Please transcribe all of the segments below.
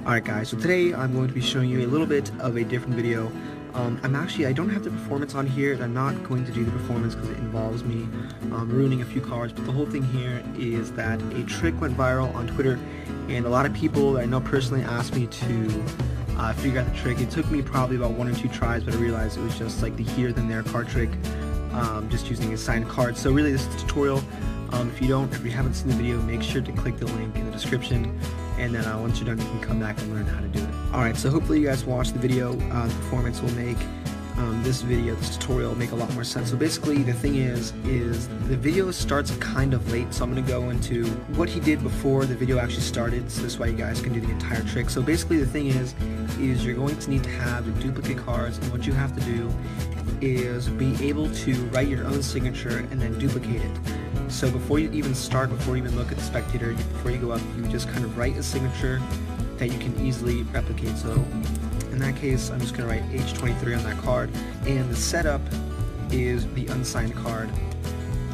Alright guys, so today I'm going to be showing you a little bit of a different video. I don't have the performance on here, and I'm not going to do the performance because it involves me ruining a few cards, but the whole thing here is that a trick went viral on Twitter, and a lot of people that I know personally asked me to figure out the trick. It took me probably about 1 or 2 tries, but I realized it was just like the here then there card trick, just using a signed card. So really this is a tutorial. If you haven't seen the video, make sure to click the link in the description, and then once you're done you can come back and learn how to do it. Alright, so hopefully you guys watch the video. The performance will make this tutorial make a lot more sense. So basically the thing is the video starts kind of late, so I'm going to go into what he did before the video actually started, so this way you guys can do the entire trick. So basically the thing is you're going to need to have the duplicate cards, and what you have to do is be able to write your own signature and then duplicate it. So before you even look at the spectator, before you go up, you just kind of write a signature that you can easily replicate. So in that case, I'm just going to write H23 on that card, and the setup is the unsigned card.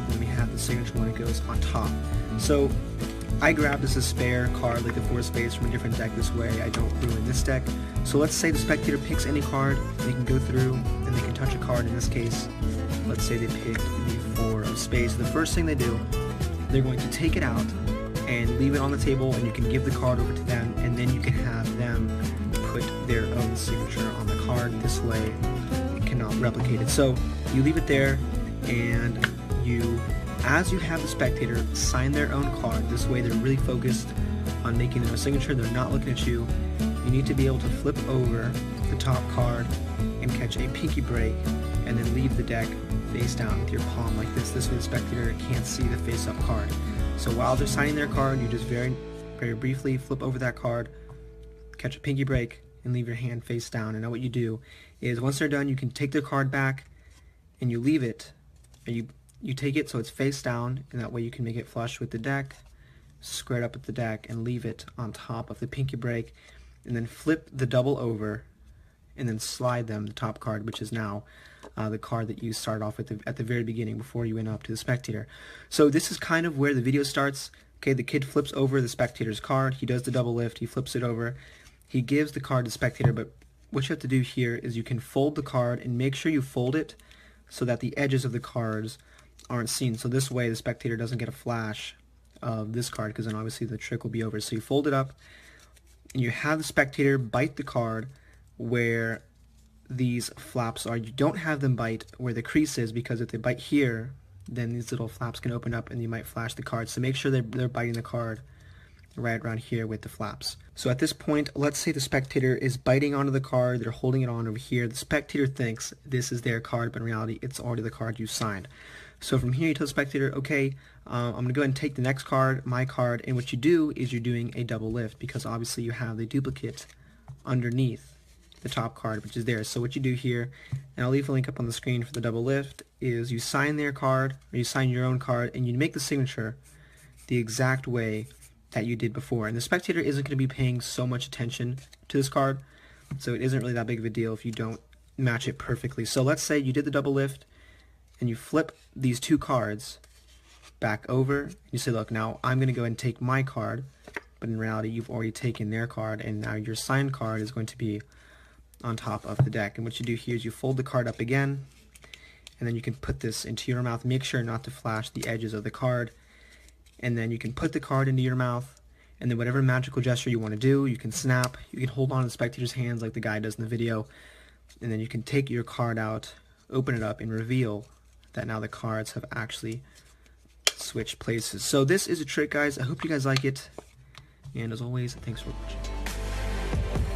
Then we have the signature when it goes on top. So I grabbed as a spare card, like the 4 spades from a different deck, this way I don't ruin this deck. So let's say the spectator picks any card, they can go through and they can touch a card. In this case, let's say they picked the 4 of spades. So the first thing they do, they're going to take it out and leave it on the table, and you can give the card over to them, and then you can have them put their own signature on the card. This way it cannot replicate it. So you leave it there, and as you have the spectator sign their own card, this way they're really focused on making their own signature, they're not looking at you. You need to be able to flip over the top card and catch a pinky break, and then leave the deck face down with your palm like this. This way the spectator can't see the face-up card. So while they're signing their card, you just very briefly flip over that card, catch a pinky break, and leave your hand face down. And now what you do is once they're done, you can take their card back and you leave it, or you take it so it's face down, and that way you can make it flush with the deck, square it up with the deck, and leave it on top of the pinky break, and then flip the double over and then slide them the top card, which is now the card that you started off with at the very beginning before you went up to the spectator. So this is kind of where the video starts. Okay, the kid flips over the spectator's card, he does the double lift, he flips it over, he gives the card to the spectator, but what you have to do here is you can fold the card and make sure you fold it so that the edges of the cards aren't seen. So this way the spectator doesn't get a flash of this card, because then obviously the trick will be over. So you fold it up and you have the spectator bite the card where these flaps are. You don't have them bite where the crease is, because if they bite here, then these little flaps can open up and you might flash the card. So make sure they're biting the card right around here with the flaps. So at this point, let's say the spectator is biting onto the card, they're holding it on over here. The spectator thinks this is their card, but in reality it's already the card you signed. So from here you tell the spectator, okay, I'm going to go ahead and take the next card, my card, and what you do is you're doing a double lift, because obviously you have the duplicate underneath the top card, which is there. So what you do here, and I'll leave a link up on the screen for the double lift, is you sign their card, or you sign your own card, and you make the signature the exact way that you did before. And the spectator isn't going to be paying so much attention to this card, so it isn't really that big of a deal if you don't match it perfectly. So let's say you did the double lift, and you flip these 2 cards back over. You say, look, now I'm going to go ahead and take my card, but in reality you've already taken their card, and now your signed card is going to be on top of the deck. And what you do here is you fold the card up again, and then you can put this into your mouth. Make sure not to flash the edges of the card, and then you can put the card into your mouth, and then whatever magical gesture you want to do, you can snap, you can hold on to the spectator's hands like the guy does in the video, and then you can take your card out, open it up, and reveal that now the cards have actually switched places. So this is a trick, guys. I hope you guys like it, and as always, thanks for watching.